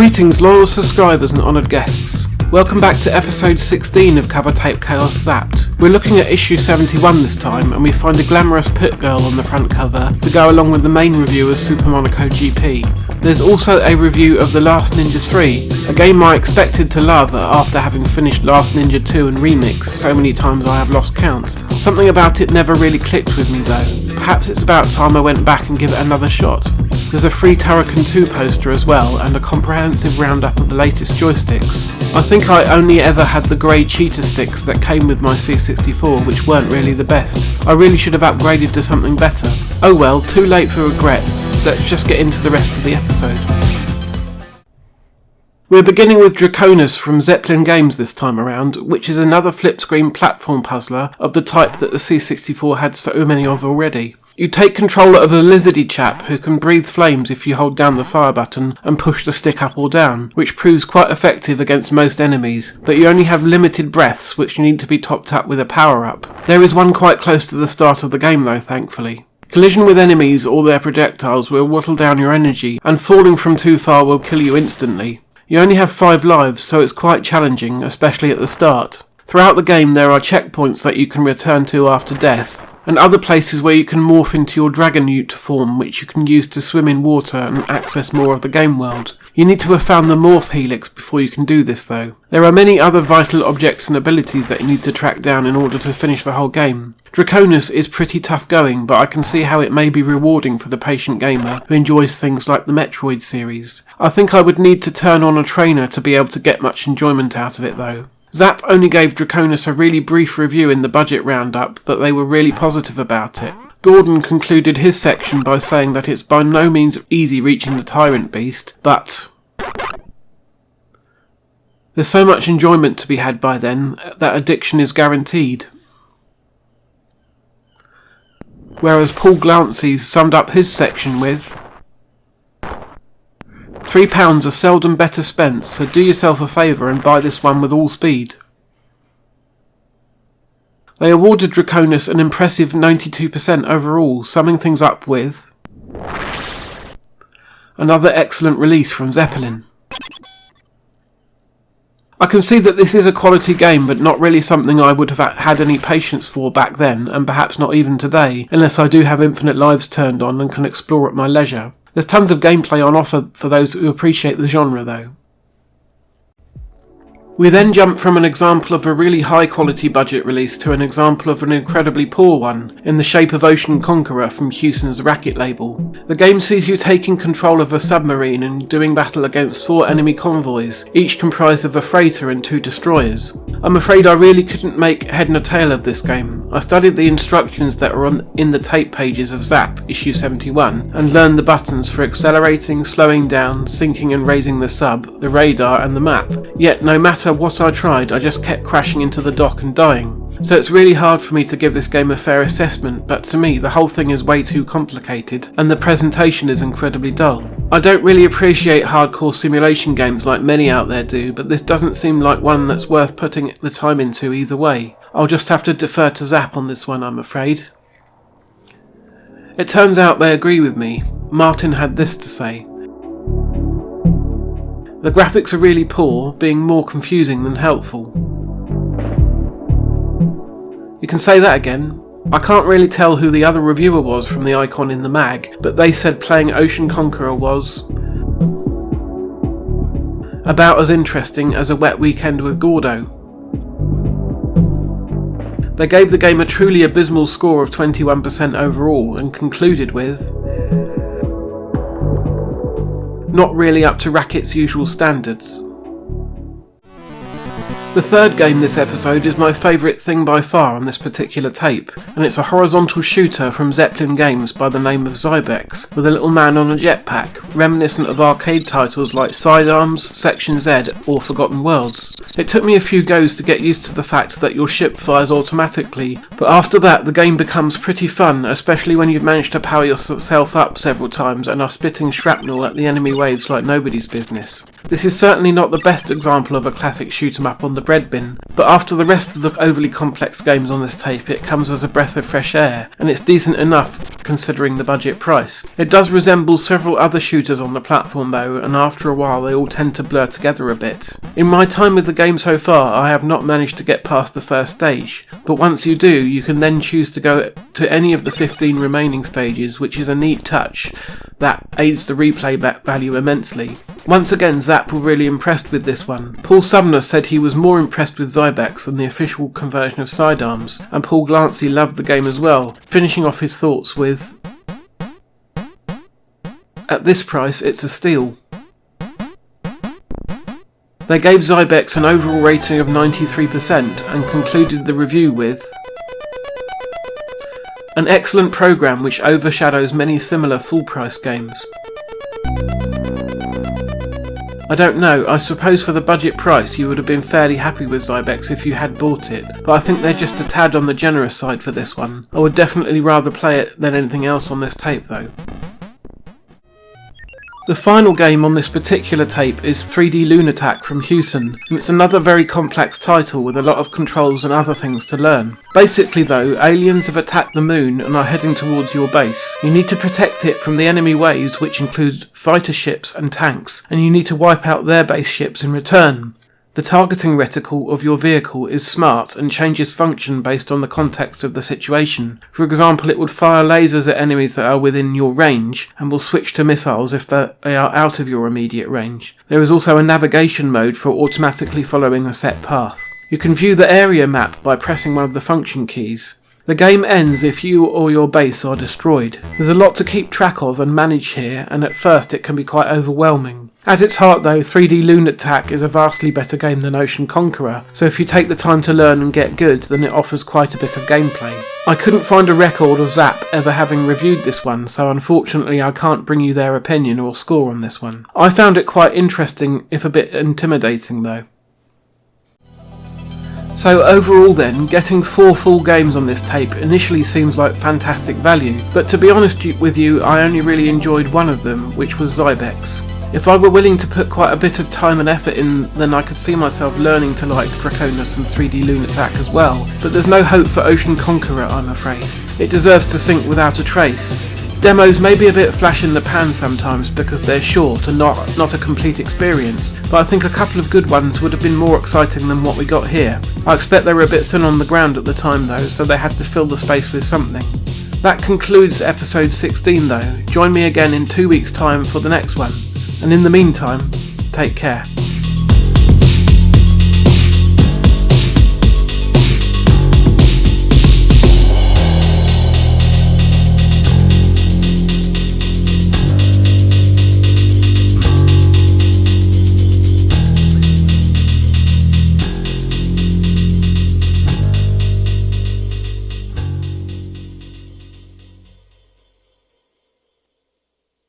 Greetings loyal subscribers and honoured guests. Welcome back to episode 16 of Covertape Chaos Zzapped. We're looking at issue 71 this time, and we find a glamorous pit girl on the front cover to go along with the main review of Super Monaco GP. There's also a review of The Last Ninja 3, a game I expected to love after having finished Last Ninja 2 and Remix so many times I have lost count. Something about it never really clicked with me though. Perhaps it's about time I went back and give it another shot. There's a free Draconus 2 poster as well, and a comprehensive roundup of the latest joysticks. I think I only ever had the grey cheetah sticks that came with my C64, which weren't really the best. I really should have upgraded to something better. Oh well, too late for regrets. Let's just get into the rest of the episode. We're beginning with Draconus from Zeppelin Games this time around, which is another flip-screen platform puzzler of the type that the C64 had so many of already. You take control of a lizardy chap who can breathe flames if you hold down the fire button and push the stick up or down, which proves quite effective against most enemies, but you only have limited breaths which need to be topped up with a power-up. There is one quite close to the start of the game though, thankfully. Collision with enemies or their projectiles will whittle down your energy, and falling from too far will kill you instantly. You only have 5 lives, so it's quite challenging, especially at the start. Throughout the game there are checkpoints that you can return to after death, and other places where you can morph into your Dragonute form, which you can use to swim in water and access more of the game world. You need to have found the morph helix before you can do this though. There are many other vital objects and abilities that you need to track down in order to finish the whole game. Draconus is pretty tough going, but I can see how it may be rewarding for the patient gamer who enjoys things like the Metroid series. I think I would need to turn on a trainer to be able to get much enjoyment out of it though. Zzapped only gave Draconus a really brief review in the budget roundup, but they were really positive about it. Gordon concluded his section by saying that it's by no means easy reaching the Tyrant Beast, but there's so much enjoyment to be had by then that addiction is guaranteed. Whereas Paul Glancy summed up his section with £3 are seldom better spent, so do yourself a favour and buy this one with all speed. They awarded Draconus an impressive 92% overall, summing things up with another excellent release from Zeppelin. I can see that this is a quality game, but not really something I would have had any patience for back then, and perhaps not even today, unless I do have infinite lives turned on and can explore at my leisure. There's tons of gameplay on offer for those who appreciate the genre though. We then jump from an example of a really high quality budget release to an example of an incredibly poor one, in the shape of Ocean Conqueror from Hewson's Racket label. The game sees you taking control of a submarine and doing battle against 4 enemy convoys, each comprised of a freighter and 2 destroyers. I'm afraid I really couldn't make head nor tail of this game. I studied the instructions that were in the tape pages of Zzapped, issue 71, and learned the buttons for accelerating, slowing down, sinking and raising the sub, the radar and the map. Yet no matter what I tried, I just kept crashing into the dock and dying. So it's really hard for me to give this game a fair assessment, but to me the whole thing is way too complicated and the presentation is incredibly dull. I don't really appreciate hardcore simulation games like many out there do, but this doesn't seem like one that's worth putting the time into either way. I'll just have to defer to Zzapped on this one, I'm afraid. It turns out they agree with me. Martin had this to say: the graphics are really poor, being more confusing than helpful. You can say that again. I can't really tell who the other reviewer was from the icon in the mag, but they said playing Ocean Conqueror was about as interesting as a wet weekend with Gordo. They gave the game a truly abysmal score of 21% overall and concluded with not really up to Racket's usual standards. The third game this episode is my favourite thing by far on this particular tape, and it's a horizontal shooter from Zeppelin Games by the name of Zybex, with a little man on a jetpack, reminiscent of arcade titles like Sidearms, Section Z or Forgotten Worlds. It took me a few goes to get used to the fact that your ship fires automatically, but after that the game becomes pretty fun, especially when you've managed to power yourself up several times and are spitting shrapnel at the enemy waves like nobody's business. This is certainly not the best example of a classic shoot 'em up on the bread bin, but after the rest of the overly complex games on this tape, it comes as a breath of fresh air, and it's decent enough considering the budget price. It does resemble several other shooters on the platform though, and after a while they all tend to blur together a bit. In my time with the game so far, I have not managed to get past the first stage, but once you do, you can then choose to go to any of the 15 remaining stages, which is a neat touch that aids the replay value immensely. Once again, Zzapped were really impressed with this one. Paul Sumner said he was more impressed with Zybex than the official conversion of sidearms, and Paul Glancy loved the game as well, finishing off his thoughts with, "At this price, it's a steal." They gave Zybex an overall rating of 93% and concluded the review with, "An excellent program which overshadows many similar full-price games." I don't know, I suppose for the budget price you would have been fairly happy with Zybex if you had bought it, but I think they're just a tad on the generous side for this one. I would definitely rather play it than anything else on this tape though. The final game on this particular tape is 3D Lunattack from Hewson, and it's another very complex title with a lot of controls and other things to learn. Basically though, aliens have attacked the moon and are heading towards your base. You need to protect it from the enemy waves, which include fighter ships and tanks, and you need to wipe out their base ships in return. The targeting reticle of your vehicle is smart and changes function based on the context of the situation. For example, it would fire lasers at enemies that are within your range and will switch to missiles if they are out of your immediate range. There is also a navigation mode for automatically following a set path. You can view the area map by pressing one of the function keys. The game ends if you or your base are destroyed. There's a lot to keep track of and manage here, and at first it can be quite overwhelming. At its heart though, 3D Lunattack is a vastly better game than Ocean Conqueror, so if you take the time to learn and get good, then it offers quite a bit of gameplay. I couldn't find a record of Zzapped ever having reviewed this one, so unfortunately I can't bring you their opinion or score on this one. I found it quite interesting, if a bit intimidating though. So overall then, getting 4 full games on this tape initially seems like fantastic value, but to be honest with you, I only really enjoyed one of them, which was Zybex. If I were willing to put quite a bit of time and effort in, then I could see myself learning to like Draconus and 3D Lunattack as well, but there's no hope for Ocean Conqueror, I'm afraid. It deserves to sink without a trace. Demos may be a bit flash in the pan sometimes because they're short and not a complete experience, but I think a couple of good ones would have been more exciting than what we got here. I expect they were a bit thin on the ground at the time though, so they had to fill the space with something. That concludes episode 16 though. Join me again in 2 weeks' time for the next one, and in the meantime, take care.